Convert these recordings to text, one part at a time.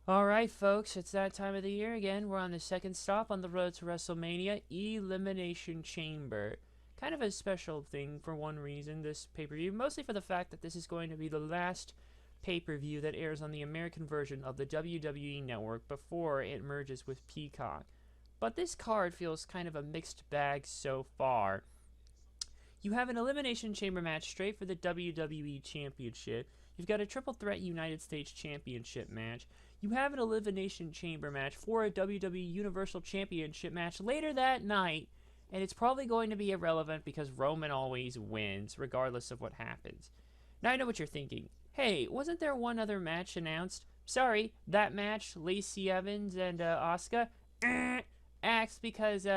Alright, folks, it's that time of the year again. We're on the second stop on the road to WrestleMania, Elimination Chamber. Kind of a special thing for one reason, this pay-per-view, mostly for the fact that this is going to be the last pay-per-view that airs on the American version of the WWE Network before it merges with Peacock. But this card feels kind of a mixed bag so far. You have an Elimination Chamber match straight for the WWE Championship. You've got a Triple Threat United States Championship match. You have an Elimination Chamber match for a WWE Universal Championship match later that night, and it's probably going to be irrelevant because Roman always wins, regardless of what happens. Now I know what you're thinking. Hey, wasn't there one other match announced? Sorry, that match, Lacey Evans and Asuka, axed because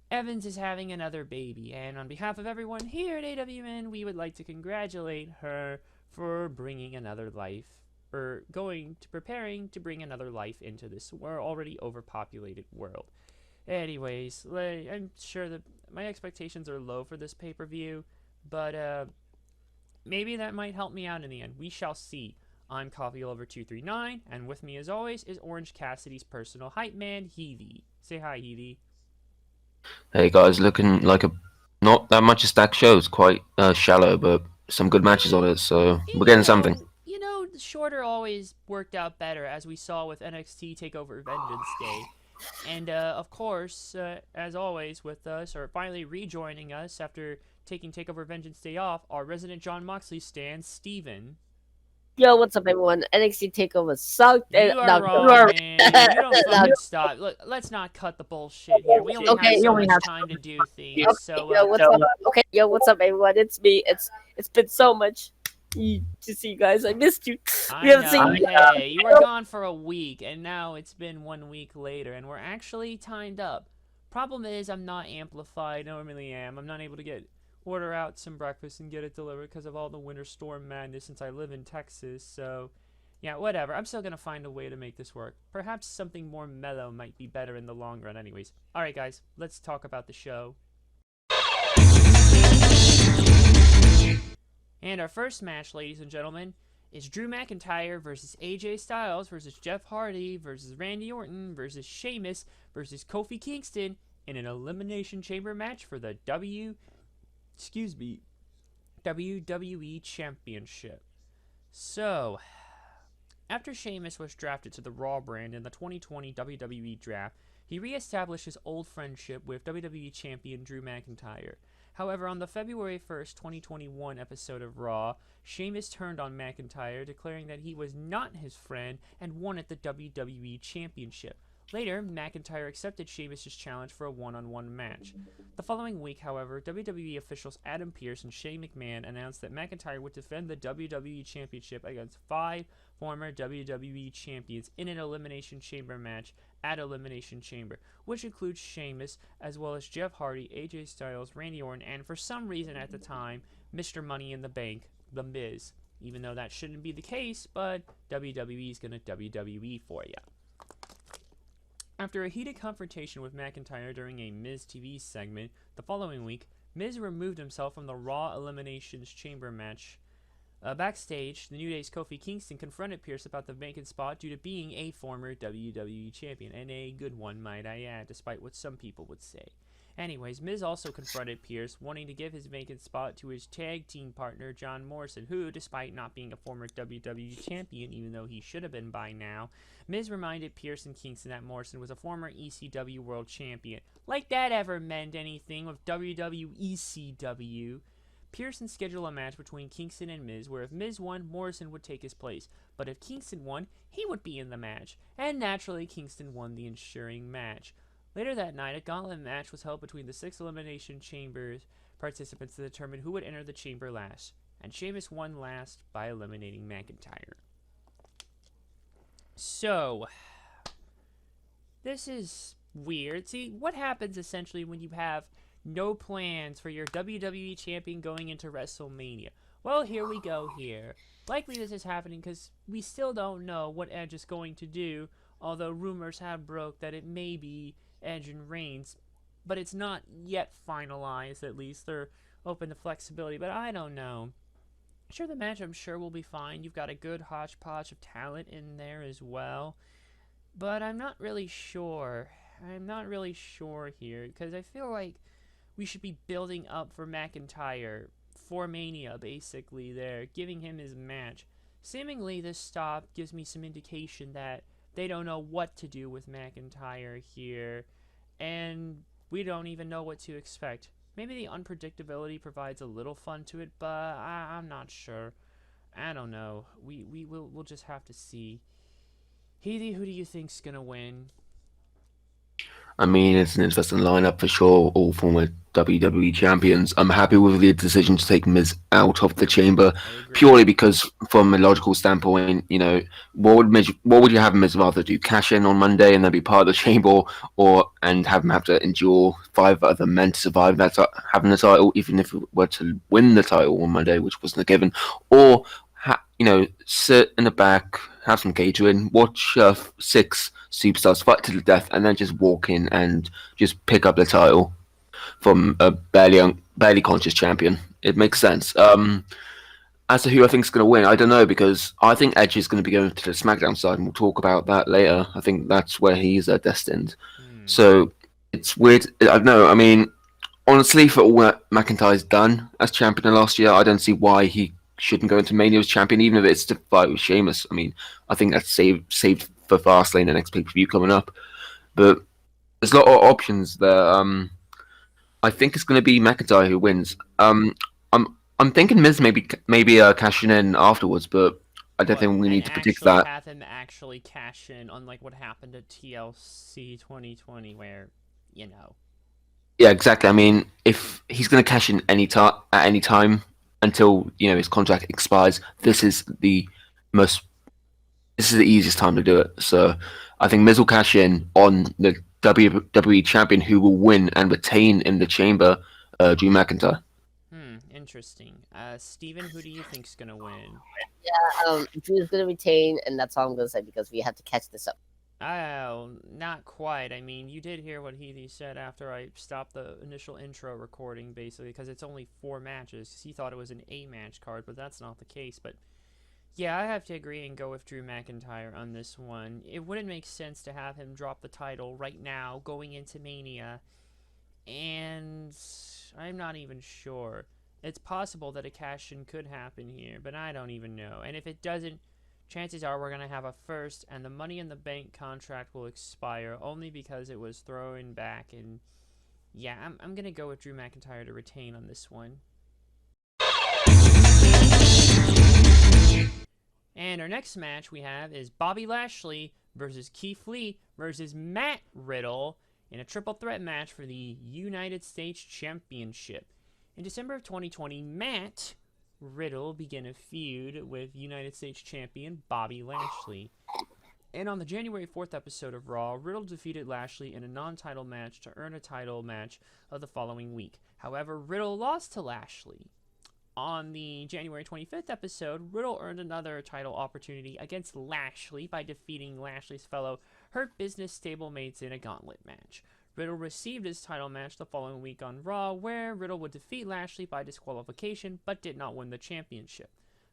Evans is having another baby, and on behalf of everyone here at AWN, we would like to congratulate her for bringing another life, or preparing to bring another life into this already overpopulated world. Anyways, I'm sure that my expectations are low for this pay-per-view, but maybe that might help me out in the end. We shall see. I'm CoffeeLover239, and with me as always is Orange Cassidy's personal hype man, Heathy. Say hi, Heathy. Hey guys, looking like a not that much a stacked show. It's quite shallow, but some good matches on it, so we're getting something. The shorter always worked out better, as we saw with NXT Takeover Vengeance Day. And of course, as always with us, or finally rejoining us after taking Takeover Vengeance Day off, our resident John Moxley stan, Steven. Yo, what's up, everyone? NXT Takeover sucked. You are No, wrong, man. You don't no, fucking stop. Look, let's not cut the bullshit here. We only have so much time to do things. okay, So, yo, what's up? Okay, yo, what's up, everyone? It's me. It's been so much to see you guys. I missed you. We haven't seen you. Hey, you were gone for a week, and now it's been 1 week later, and we're actually timed up. Problem is, I'm not amplified. I normally am. I'm not able to order out some breakfast and get it delivered because of all the winter storm madness since I live in Texas. So, yeah, whatever. I'm still gonna find a way to make this work. Perhaps something more mellow might be better in the long run. Anyways, all right, guys, let's talk about the show. And our first match, ladies and gentlemen, is Drew McIntyre versus AJ Styles versus Jeff Hardy versus Randy Orton versus Sheamus versus Kofi Kingston in an Elimination Chamber match for the WWE Championship. So, after Sheamus was drafted to the Raw brand in the 2020 WWE Draft, he re-established his old friendship with WWE Champion Drew McIntyre. However, on the February 1st, 2021 episode of Raw, Sheamus turned on McIntyre, declaring that he was not his friend and wanted the WWE Championship. Later, McIntyre accepted Sheamus' challenge for a one-on-one match. The following week, however, WWE officials Adam Pearce and Shane McMahon announced that McIntyre would defend the WWE Championship against 5 former WWE champions in an Elimination Chamber match at Elimination Chamber, which includes Sheamus, as well as Jeff Hardy, AJ Styles, Randy Orton, and for some reason at the time, Mr. Money in the Bank, The Miz. Even though that shouldn't be the case, but WWE's gonna WWE for ya. After a heated confrontation with McIntyre during a Miz TV segment the following week, Miz removed himself from the Raw Eliminations Chamber match. Backstage, the New Day's Kofi Kingston confronted Pearce about the vacant spot due to being a former WWE champion, and a good one, might I add, despite what some people would say. Anyways, Miz also confronted Pearce, wanting to give his vacant spot to his tag team partner, John Morrison, who, despite not being a former WWE champion, even though he should have been by now, Miz reminded Pearce and Kingston that Morrison was a former ECW World Champion. Like that ever meant anything with WWECW. Pearson scheduled a match between Kingston and Miz, where if Miz won, Morrison would take his place, but if Kingston won, he would be in the match, and naturally Kingston won the ensuing match. Later that night, a gauntlet match was held between the 6 Elimination Chambers participants to determine who would enter the chamber last, and Sheamus won last by eliminating McIntyre. So, this is weird. See, what happens essentially when you have no plans for your WWE champion going into WrestleMania? Well, here we go here. Likely this is happening because we still don't know what Edge is going to do, although rumors have broke that it may be Edge and Reigns, but it's not yet finalized. At least they're open to flexibility, but I don't know. Sure, the match I'm sure will be fine. You've got a good hodgepodge of talent in there as well. But I'm not really sure. I'm not really sure here because I feel like we should be building up for McIntyre for Mania, basically, there, giving him his match. Seemingly, this stop gives me some indication that they don't know what to do with McIntyre here, and we don't even know what to expect. Maybe the unpredictability provides a little fun to it, but I'm not sure. I don't know. We'll just have to see. Healy, who do you think's gonna win? I mean, it's an interesting lineup for sure. All former WWE champions. I'm happy with the decision to take Miz out of the chamber, I agree. purely because, from a logical standpoint, what would you have Miz rather do? Cash in on Monday and then be part of the chamber, or and have him have to endure 5 other men to survive that having the title, even if it were to win the title on Monday, which wasn't a given, or sit in the back, have some catering, watch 6 superstars fight to the death, and then just walk in and just pick up the title from a barely conscious champion. It makes sense. As to who I think is going to win, I don't know because I think Edge is going to be going to the SmackDown side, and we'll talk about that later. I think that's where he's destined. Hmm. So it's weird. I don't know. I mean, honestly, for all that McIntyre's done as champion last year, I don't see why he shouldn't go into Mania as champion, even if it's to fight with Sheamus. I mean, I think that's saved for Fastlane, the next pay per view coming up. But there's a lot of options there. I think it's going to be McIntyre who wins. I'm thinking Miz maybe cashing in afterwards, but I don't think we And need to predict actually that. have him actually cash in, unlike what happened at TLC 2020, where, you know. Yeah, exactly. I mean, if he's going to cash in at any time until his contract expires, most this is the easiest time to do it. So I think Miz will cash in on the WWE champion who will win and retain in the chamber, Drew McIntyre. Interesting. Steven, who do you think's gonna win? Drew's gonna retain, and that's all I'm gonna say because we had to catch this up. Oh, not quite. I mean, you did hear what Healy said after I stopped the initial intro recording, basically, because it's only 4 matches. He thought it was an 8-match card, but that's not the case. But yeah, I have to agree and go with Drew McIntyre on this one. It wouldn't make sense to have him drop the title right now, going into Mania, and I'm not even sure. It's possible that a cash-in could happen here, but I don't even know. And if it doesn't, chances are we're going to have a first, and the Money in the Bank contract will expire only because it was thrown back. And yeah, I'm going to go with Drew McIntyre to retain on this one. And our next match we have is Bobby Lashley versus Keith Lee versus Matt Riddle in a triple threat match for the United States Championship. In December of 2020, Matt Riddle began a feud with United States Champion Bobby Lashley. And on the January 4th episode of Raw, Riddle defeated Lashley in a non-title match to earn a title match of the following week. However, Riddle lost to Lashley. On the January 25th episode, Riddle earned another title opportunity against Lashley by defeating Lashley's fellow Hurt Business stablemates in a gauntlet match. Riddle received his title match the following week on Raw, where Riddle would defeat Lashley by disqualification, but did not win the championship.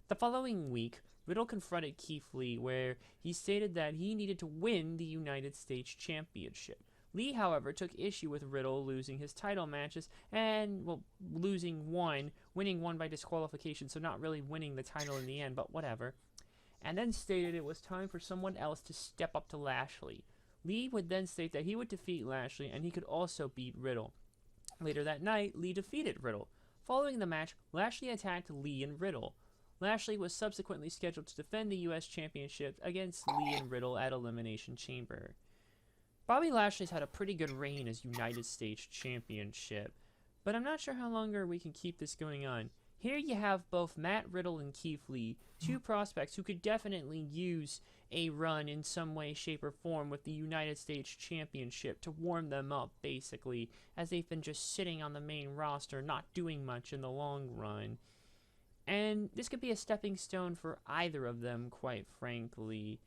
The following week, Riddle confronted Keith Lee, where he stated that he needed to win the United States Championship. Lee, however, took issue with Riddle losing his title matches and, losing one, winning one by disqualification, so not really winning the title in the end, but whatever, and then stated it was time for someone else to step up to Lashley. Lee would then state that he would defeat Lashley and he could also beat Riddle. Later that night, Lee defeated Riddle. Following the match, Lashley attacked Lee and Riddle. Lashley was subsequently scheduled to defend the U.S. Championship against Lee and Riddle at Elimination Chamber. Bobby Lashley's had a pretty good reign as United States Championship, but I'm not sure how longer we can keep this going on. Here you have both Matt Riddle and Keith Lee, 2 prospects who could definitely use a run in some way, shape, or form with the United States Championship to warm them up, basically, as they've been just sitting on the main roster, not doing much in the long run. And this could be a stepping stone for either of them, quite frankly.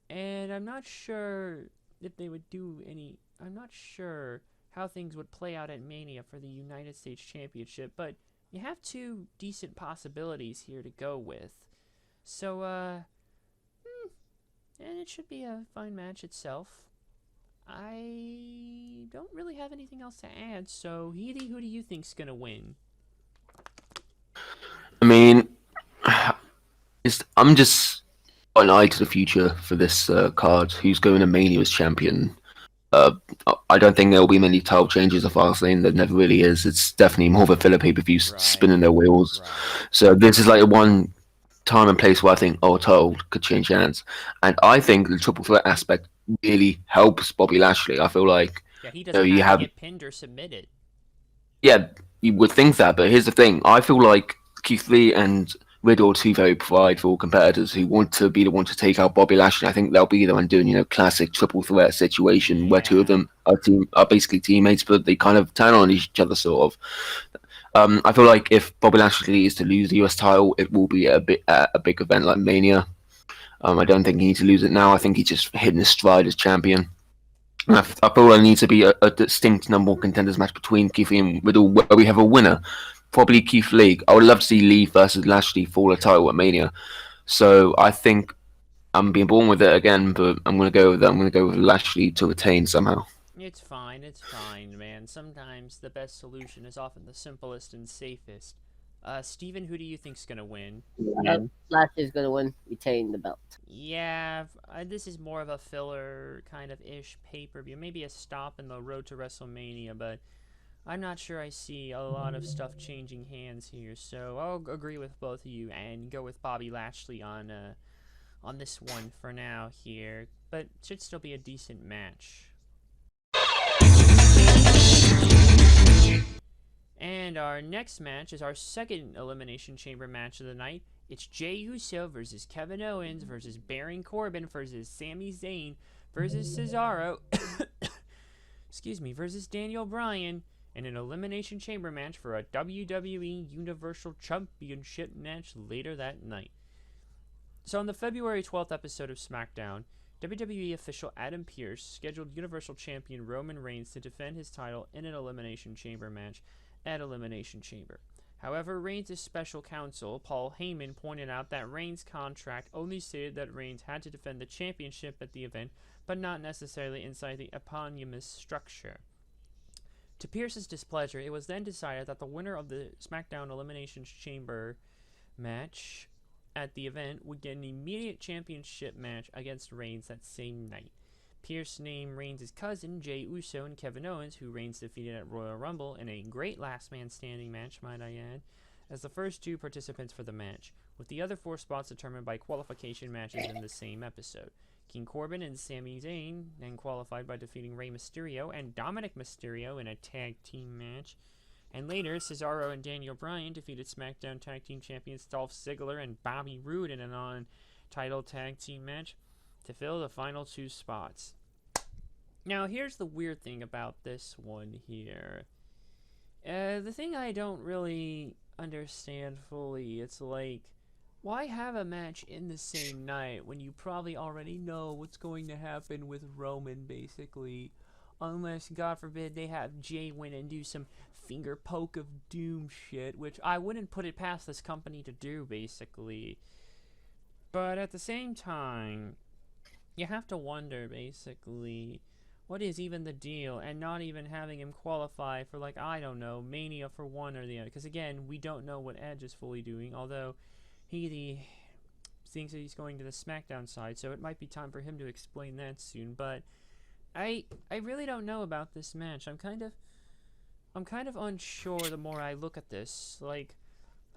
And I'm not sure if they would do any... I'm not sure how things would play out at Mania for the United States Championship, but you have two decent possibilities here to go with. So, and it should be a fine match itself. I don't really have anything else to add, so Healy, who do you think's gonna win? I mean, I'm just an eye to the future for this card. Who's going to Mania as champion? Uh, I don't think there will be many title changes at Fastlane. There never really is. It's definitely more of a filler pay-per-view spinning their wheels. Right. So this is like one time and place where I think, title could change hands. And I think the triple threat aspect really helps Bobby Lashley. I feel like Yeah, he doesn't you have have to get pinned or submitted. yeah, you would think that, but here's the thing. I feel like Keith Lee and Riddle are two very prideful competitors who want to be the one to take out Bobby Lashley. I think they'll be the one doing, classic triple threat situation where two of them are basically teammates, but they kind of turn on each other, sort of. I feel like if Bobby Lashley is to lose the US title, it will be a big event like Mania. I don't think he needs to lose it now. I think he's just hitting his stride as champion. I feel there needs to be a distinct number one contenders match between Keith Lee and Riddle where we have a winner. Probably Keith Lee. I would love to see Lee versus Lashley for a title at Mania. So I think I'm being born with it again, but I'm going to go with that. I'm going to go with Lashley to retain somehow. It's fine, man. Sometimes the best solution is often the simplest and safest. Steven, who do you think's gonna win? Lashley's gonna win, retain the belt. Yeah, this is more of a filler kind of ish pay-per-view. Maybe a stop in the road to WrestleMania, but I'm not sure I see a lot of stuff changing hands here. So I'll agree with both of you and go with Bobby Lashley on this one for now here. But should still be a decent match. And our next match is our second Elimination Chamber match of the night. It's Jey Uso versus Kevin Owens versus Baron Corbin versus Sami Zayn versus Cesaro, versus Daniel Bryan in an Elimination Chamber match for a WWE Universal Championship match later that night. So on the February 12th episode of SmackDown, WWE official Adam Pearce scheduled Universal Champion Roman Reigns to defend his title in an Elimination Chamber match at Elimination Chamber. However, Reigns' special counsel, Paul Heyman, pointed out that Reigns' contract only stated that Reigns had to defend the championship at the event, but not necessarily inside the eponymous structure. To Pearce's displeasure, it was then decided that the winner of the SmackDown Elimination Chamber match at the event would get an immediate championship match against Reigns that same night. Pearce named Reigns' cousin, Jey Uso, and Kevin Owens, who Reigns defeated at Royal Rumble in a great last man standing match, might I add, as the first two participants for the match, with the other four spots determined by qualification matches in the same episode. King Corbin and Sami Zayn then qualified by defeating Rey Mysterio and Dominic Mysterio in a tag team match. And later, Cesaro and Daniel Bryan defeated SmackDown Tag Team Champions Dolph Ziggler and Bobby Roode in a non-title tag team match to fill the final two spots. Now, here's the weird thing about this one here. The thing I don't really understand fully, it's like, why have a match in the same night when you probably already know what's going to happen with Roman, basically? Unless, God forbid, they have Jey win and do some finger poke of doom shit, which I wouldn't put it past this company to do, basically. But at the same time, you have to wonder, basically, what is even the deal, and not even having him qualify for, like, I don't know, Mania for one or the other. Because, again, we don't know what Edge is fully doing, although he thinks that he's going to the SmackDown side, so it might be time for him to explain that soon. But I really don't know about this match. I'm kind of unsure the more I look at this. Like,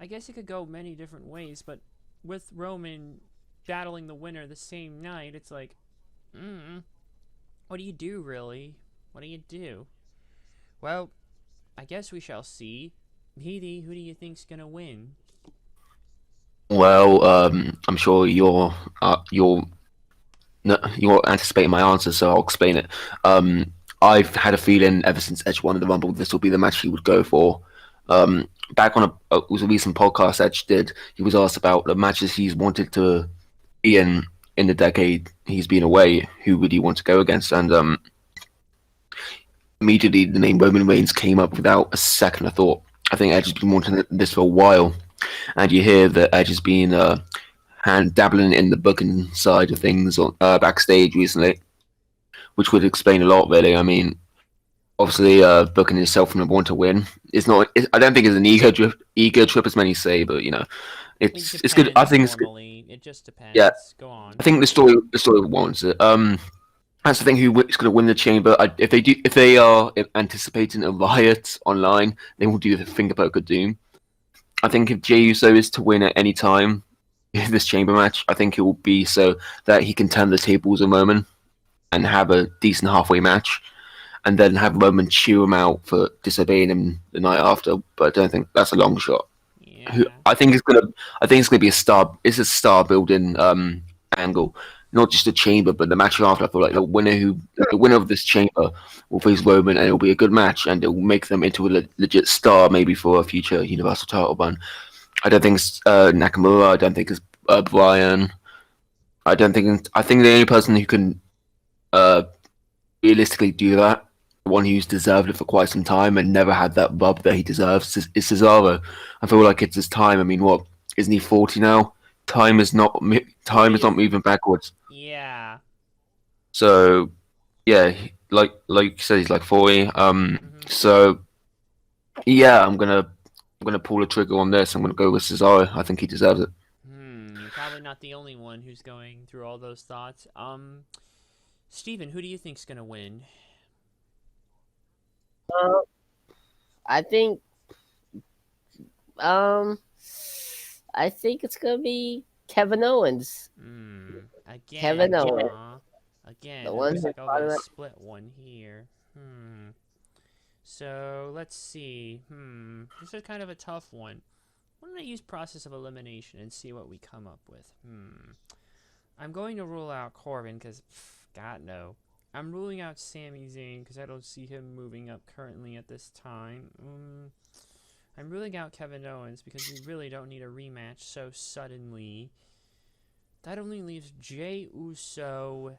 I guess it could go many different ways, but with Roman battling the winner the same night, it's like, what do you do, really? What do you do? Well, I guess we shall see. Healy, who do you think's gonna win? Well, I'm sure you're anticipating my answer, so I'll explain it. I've had a feeling ever since Edge won the Rumble, this will be the match he would go for. Back on it was a recent podcast Edge did. He was asked about the matches he's wanted to be in the decade he's been away. Who would he want to go against? And immediately the name Roman Reigns came up without a second of thought. I think Edge has been wanting this for a while, and you hear that Edge has been hand dabbling in the booking side of things on backstage recently, which would explain a lot, really. I mean, obviously, booking himself from the want to win is not. I don't think it's an ego trip, as many say, but It it's good. I depends think it's good. normally. It just Yeah, depends. Go on. I think the story warrants it. That's the thing. Who is going to win the chamber? If they are anticipating a riot online, they will do the finger poke of doom. I think if Jey Uso is to win at any time in this chamber match, I think it will be so that he can turn the tables on Roman and have a decent halfway match, and then have Roman chew him out for disobeying him the night after. But I don't think that's a long shot. Yeah. I think it's gonna be a star. It's a star building angle, not just the chamber, but the match after. I feel like the winner of this chamber will face Roman, and it'll be a good match, and it will make them into a legit star, maybe for a future Universal title run. I don't think it's Nakamura. I don't think it's Bryan. I think the only person who can realistically do that, the one who's deserved it for quite some time and never had that rub that he deserves, is Cesaro. I feel like it's his time. I mean, what isn't he 40 now? Time is not moving backwards. Yeah. So yeah, like you said, he's like 40. So yeah, I'm gonna pull the trigger on this. I'm gonna go with Cesaro. I think he deserves it. You're probably not the only one who's going through all those thoughts. Steven, who do you think's gonna win? I think it's gonna be Kevin Owens. Again. Kevin Owens. Again, The it one looks who like I'll thought get a of it. split one here. So let's see. This is kind of a tough one. Why don't I use process of elimination and see what we come up with? I'm going to rule out Corbin because, God no. I'm ruling out Sami Zayn because I don't see him moving up currently at this time. I'm ruling out Kevin Owens because we really don't need a rematch so suddenly. That only leaves Jey Uso,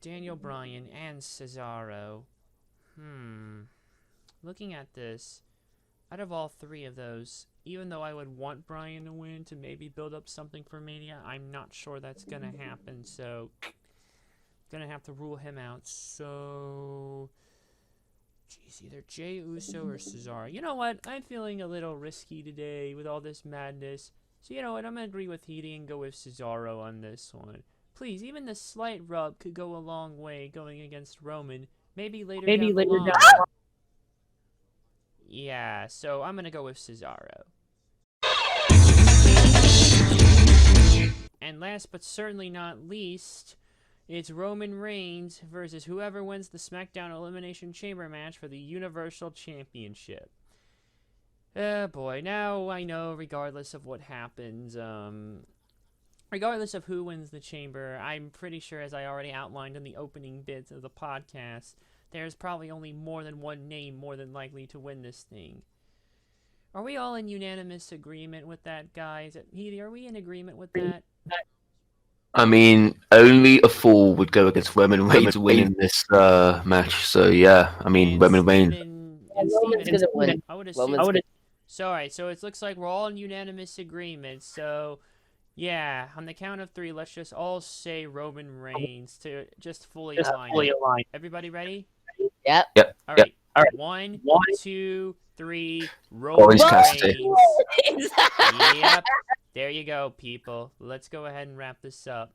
Daniel Bryan, and Cesaro. Looking at this, out of all three of those, even though I would want Bryan to win to maybe build up something for Mania, I'm not sure that's going to happen, so going to have to rule him out. So, geez, either Jey Uso or Cesaro. You know what? I'm feeling a little risky today with all this madness. So, you know what? I'm going to agree with Heidi and go with Cesaro on this one. Please, even the slight rub could go a long way going against Roman. Maybe later down the line. Yeah, so I'm going to go with Cesaro. And last but certainly not least, it's Roman Reigns versus whoever wins the SmackDown Elimination Chamber match for the Universal Championship. Oh boy, now I know regardless of what happens, regardless of who wins the chamber, I'm pretty sure, as I already outlined in the opening bits of the podcast, there's probably only more than one name more than likely to win this thing. Are we all in unanimous agreement with that, guys? Healy, are we in agreement with that? I mean, only a fool would go against Roman Reigns winning this match. So yeah, I mean, And Roman Reigns. Roman's gonna win. I would assume. So, alright, so it looks like we're all in unanimous agreement. So, yeah, on the count of three, let's just all say Roman Reigns to just fully align. Everybody ready? Yep. Alright. 1, 2, 3. Orange Roman Cassidy. Reigns. Yep. There you go, people. Let's go ahead and wrap this up.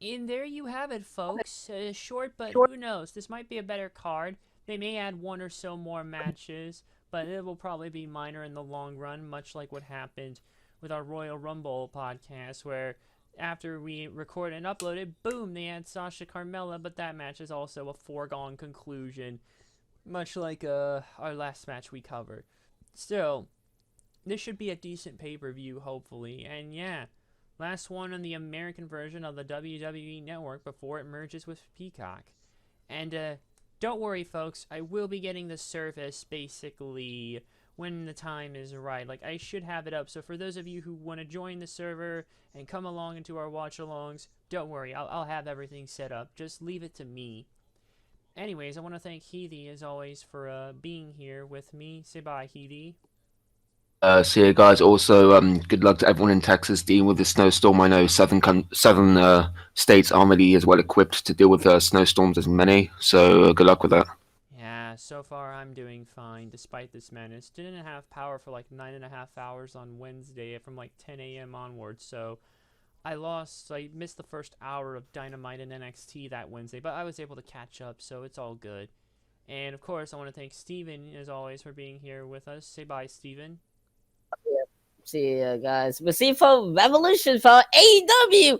And there you have it, folks. Short, but who knows? This might be a better card. They may add one or so more matches, but it will probably be minor in the long run, much like what happened with our Royal Rumble podcast, where after we recorded and uploaded, boom, they had Sasha Carmella, but that match is also a foregone conclusion, much like our last match we covered. Still, this should be a decent pay-per-view, hopefully, and yeah, last one on the American version of the WWE Network before it merges with Peacock. And don't worry, folks, I will be getting the service basically when the time is right. Like, I should have it up, so for those of you who want to join the server and come along into our watch-alongs, don't worry, I'll have everything set up. Just leave it to me. Anyways, I want to thank Healy, as always, for being here with me. Say bye, Healy. So yeah, guys. Also, good luck to everyone in Texas dealing with the snowstorm. I know southern states aren't really as well equipped to deal with snowstorms as many. So good luck with that. Yeah, so far I'm doing fine despite this menace. Didn't have power for like 9.5 hours on Wednesday from like 10 a.m. onwards, so I missed the first hour of Dynamite and NXT that Wednesday, but I was able to catch up, so it's all good. And of course, I want to thank Steven, as always, for being here with us. Say bye, Steven. See you guys. We'll see you for Revolution for AEW.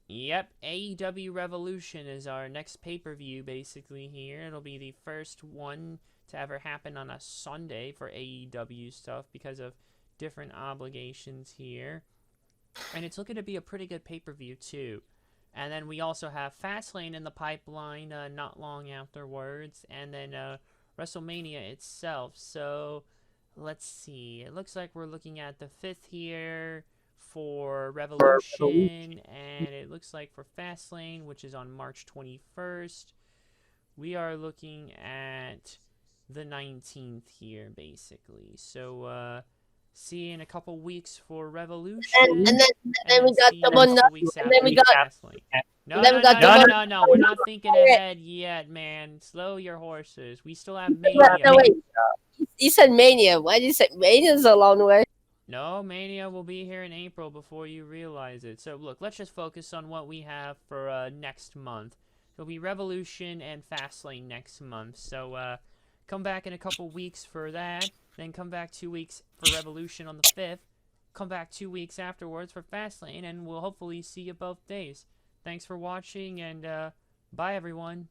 Yep, AEW Revolution is our next pay-per-view basically here. It'll be the first one to ever happen on a Sunday for AEW stuff because of different obligations here. And it's looking to be a pretty good pay-per-view too. And then we also have Fastlane in the pipeline not long afterwards. And then WrestleMania itself. So let's see. It looks like we're looking at the 5th here for Revolution. And it looks like for Fastlane, which is on March 21st, we are looking at the 19th here basically. So see you in a couple weeks for Revolution. And then we got see you double in a couple weeks after we got Fastlane. No, and then no, we got no, no, double- no, no. We're not thinking ahead yet, man. Slow your horses. We still have no, Mania. wait. You said Mania. Why did you say Mania's a long way? No, Mania will be here in April before you realize it. So, look, let's just focus on what we have for next month. It'll be Revolution and Fastlane next month. So, come back in a couple weeks for that. Then come back 2 weeks for Revolution on the 5th. Come back 2 weeks afterwards for Fastlane, and we'll hopefully see you both days. Thanks for watching, and bye, everyone.